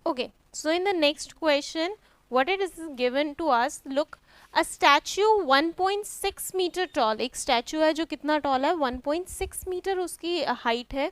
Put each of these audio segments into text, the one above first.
Okay, so in the next question, what it is given to us, look, a statue 1.6 metre tall, एक statue है जो कितना toll है, 1.6 metre उसकी height है,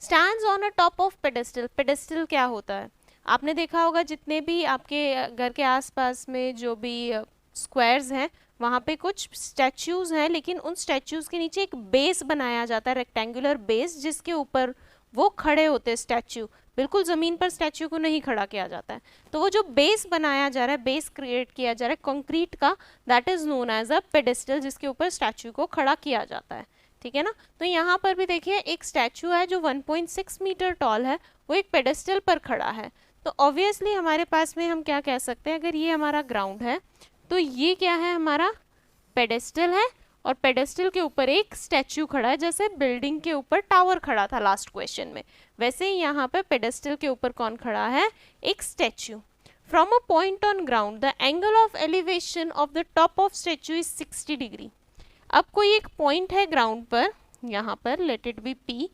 stands on a top of pedestal. Pedestal क्या होता है, आपने देखा होगा जितने भी आपके घर के आसपास में जो भी स्क्वायर्स हैं वहाँ पे कुछ स्टैचूज हैं, लेकिन उन स्टैचूज के नीचे एक बेस बनाया जाता है, रेक्टेंगुलर बेस, जिसके ऊपर वो खड़े होते हैं स्टैचू. बिल्कुल ज़मीन पर स्टैचू को नहीं खड़ा किया जाता है. तो वो जो बेस बनाया जा रहा है, बेस क्रिएट किया जा रहा है कंक्रीट का, that is known as a pedestal, जिसके ऊपर स्टैचू को खड़ा किया जाता है. ठीक है ना. तो यहाँ पर भी देखिए एक स्टैचू है जो 1.6 मीटर टॉल है, वो एक पेडेस्टल पर खड़ा है. तो ऑब्वियसली हमारे पास में हम क्या कह सकते हैं, अगर ये हमारा ग्राउंड है तो ये क्या है, हमारा पेडेस्टल है, और पेडेस्टल के ऊपर एक स्टैचू खड़ा है, जैसे बिल्डिंग के ऊपर टावर खड़ा था लास्ट क्वेश्चन में, वैसे ही यहाँ पे पेडेस्टल के ऊपर कौन खड़ा है, एक statue. From a point on ground the angle of elevation of the top of statute is 60 degree. अब कोई एक पॉइंट है ग्राउंड पर, यहाँ पर लेट इट बी पी,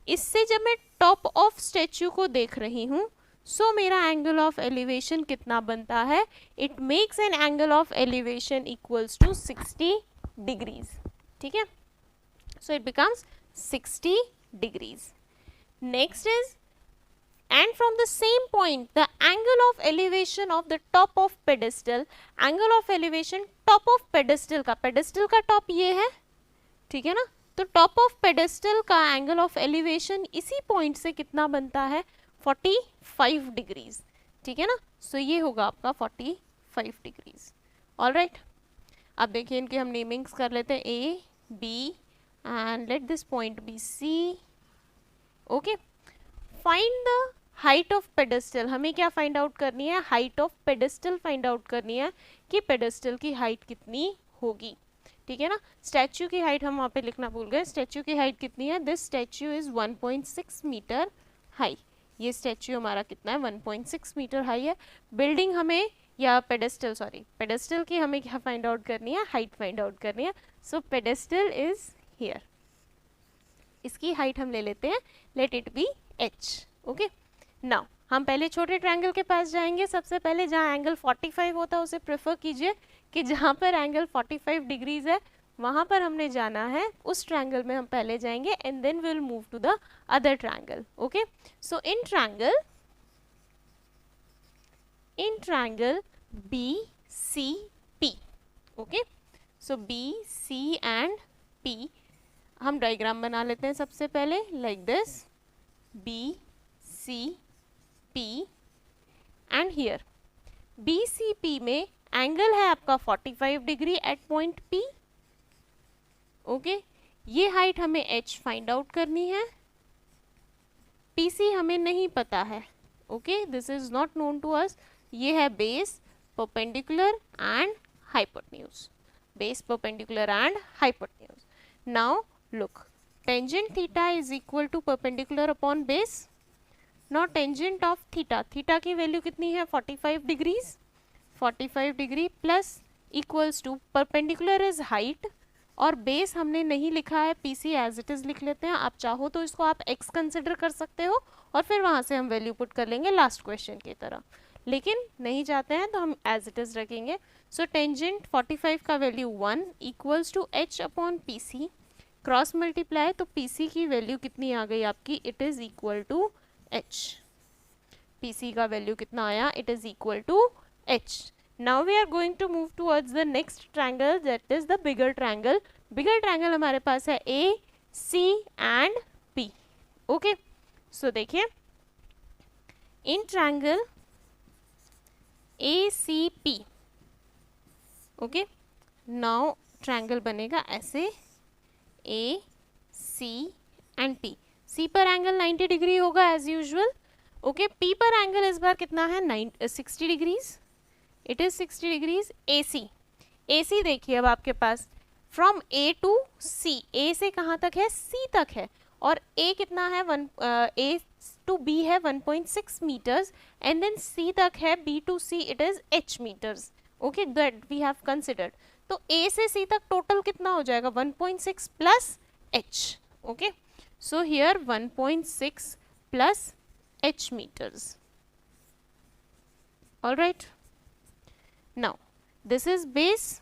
इससे जब मैं टॉप ऑफ स्टैचू को देख रही हूँ, सो मेरा एंगल ऑफ एलिवेशन कितना बनता है, it makes an angle of elevation equals to 60 degrees. ठीक है, so it becomes 60 degrees. Next is, and from the same point the angle of elevation of the top of pedestal, angle of elevation top of pedestal का, pedestal का top ये है, ठीक है ना, तो top of pedestal का angle of elevation इसी point से कितना बनता है, 45 डिग्रीज. ठीक है ना, सो ये होगा आपका 45 डिग्रीज. ऑलराइट, अब देखिए इनके हम नेमिंग्स कर लेते हैं, A B and let this point B C. Okay, find the height of pedestal. हमें क्या फाइंड आउट करनी है, height of pedestal find out करनी है, कि पेडेस्टल की हाइट कितनी होगी. ठीक है ना, स्टैचू की हाइट हम वहाँ पे लिखना भूल गए, स्टैचू की हाइट कितनी है, this statue is 1.6 metre high. ये स्टैचू हमारा कितना है, 1.6 मीटर हाई है. बिल्डिंग हमें, या पेडेस्टल, सॉरी पेडेस्टल की हमें क्या फाइंड आउट करनी है, हाइट फाइंड आउट करनी है. सो पेडेस्टल इज हियर, इसकी हाइट हम ले लेते हैं, let it be h. Okay, now हम पहले छोटे ट्रायंगल के पास जाएंगे. सबसे पहले जहाँ एंगल 45 होता है उसे प्रेफर कीजिए, कि जहाँ पर एंगल 45 डिग्रीज है वहाँ पर हमने जाना है, उस ट्रायंगल में हम पहले जाएंगे and then will move to the other triangle. Okay, so in triangle BCP. Okay, so BC and P हम डायग्राम बना लेते हैं सबसे पहले, like this, BCP and here BCP में एंगल है आपका 45 degree at point P. Okay, ये हाइट हमें h फाइंड आउट करनी है, PC हमें नहीं पता है. Okay, this is not known to us. ये है base, perpendicular and hypotenuse, base, perpendicular and hypotenuse. Now look, tangent theta is equal to perpendicular upon base. Now tangent of theta, theta की value कितनी है, 45 degrees, 45 degree plus equals to, perpendicular is height और base हमने नहीं लिखा है, PC as it is लिख लेते हैं. आप चाहो तो इसको आप x कंसिडर कर सकते हो और फिर वहाँ से हम वैल्यू पुट कर लेंगे लास्ट क्वेश्चन की तरह, लेकिन नहीं चाहते हैं तो हम एज इट इज रखेंगे. सो टेंजेंट 45 का value 1 equals to h upon PC, cross multiply तो PC की वैल्यू कितनी आ गई आपकी, it is equal to h. PC का वैल्यू कितना आया, it is equal to h. Now we are going to move towards the next triangle, that is the bigger triangle. Bigger triangle हमारे पास है A, C and P. Okay, so देखिए in triangle ACP. Okay, now triangle बनेगा ऐसे, A, C and P. C पर angle 90 degree होगा as usual. Okay, P पर angle इस बार कितना है, 60 degrees, it is 60 degrees. AC देखिए अब आपके पास from A to C, A से कहाँ तक है, C तक है, और A कितना है, A टू B है 1.6 मीटर्स एंड देन C तक है, B to C it is h metres. Okay, that we have considered. तो A से C तक टोटल कितना हो जाएगा, 1.6 plus h. Okay, so here 1.6 plus h metres. all right. Now this is base,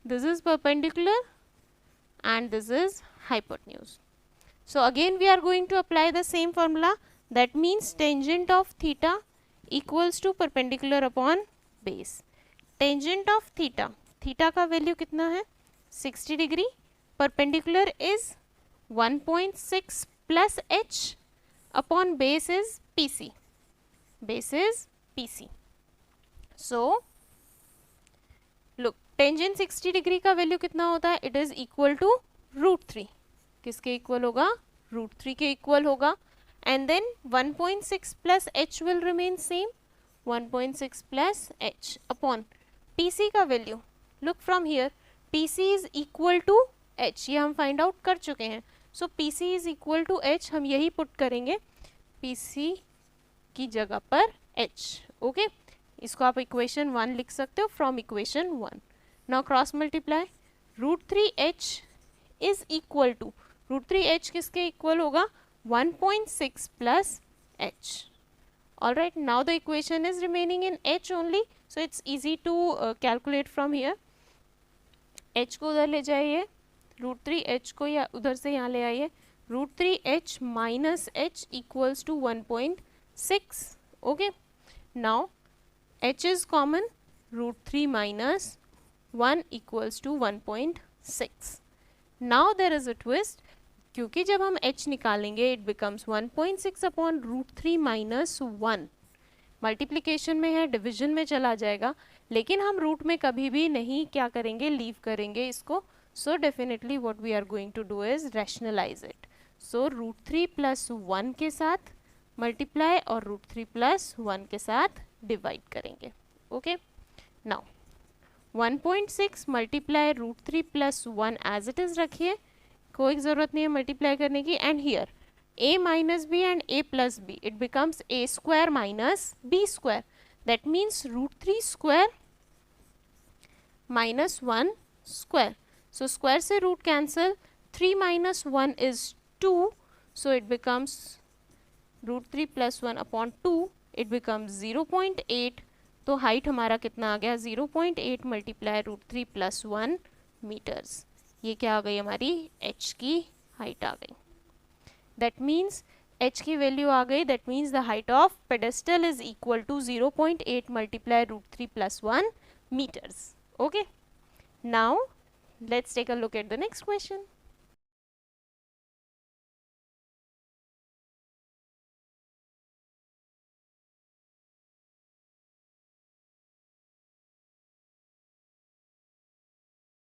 this is perpendicular, and this is hypotenuse. So again we are going to apply the same formula, that means tangent of theta equals to perpendicular upon base. Tangent of theta, theta का value कितना है 60 degree, perpendicular is 1.6 plus h upon base is PC, base is PC. So look, tangent 60 degree का value कितना होता है, it is equal to √3, किसके equal होगा, √3 के इक्वल होगा, and then 1.6 plus h will remain same, 1.6 plus h upon PC का value, look from here, PC is equal to h, ये हम फाइंड आउट कर चुके हैं. So PC is equal to h, हम यही पुट करेंगे PC की जगह पर h. ओके, इसको आप इक्वेशन 1 लिख सकते हो from equation 1. Now cross multiply, √3h is equal to, √3h किसके इक्वल होगा, 1.6 plus h. Alright, now the equation is remaining in h only, so it's easy to calculate from here. h को उधर ले जाइए, √3h को या उधर से यहाँ ले आइए, √3h minus h equals to 1.6. Okay, now h is common, √3 minus 1 equals to 1.6. Now there is a twist, क्योंकि जब हम h निकालेंगे it becomes 1.6 upon √3 minus 1. Multiplication में है, डिविजन में चला जाएगा, लेकिन हम रूट में कभी भी नहीं क्या करेंगे, लीव करेंगे इसको. So definitely what we are going to do is rationalise it. So √3 plus 1 के साथ मल्टीप्लाई और √3 प्लस 1 के साथ डिवाइड करेंगे. Okay, now 1.6 multiply √3 plus 1 as it is रखिए, कोई ज़रूरत नहीं है मल्टीप्लाई करने की. And here a minus B and a plus B, it becomes a square minus b square, that means √3 square minus 1 square. So square से root cancel, 3 minus 1 is 2, so it becomes √3 plus 1 upon 2, it becomes 0.8. तो height हमारा कितना आ गया, 0.8 multiply √3 plus 1 metres. ये क्या आ गई हमारी, h की हाइट आ गई. दैट मीन्स h की वैल्यू आ गई, that means the height of pedestal is equal to 0.8 multiply √3 plus 1 meters. Okay, now let's take a look at the next question.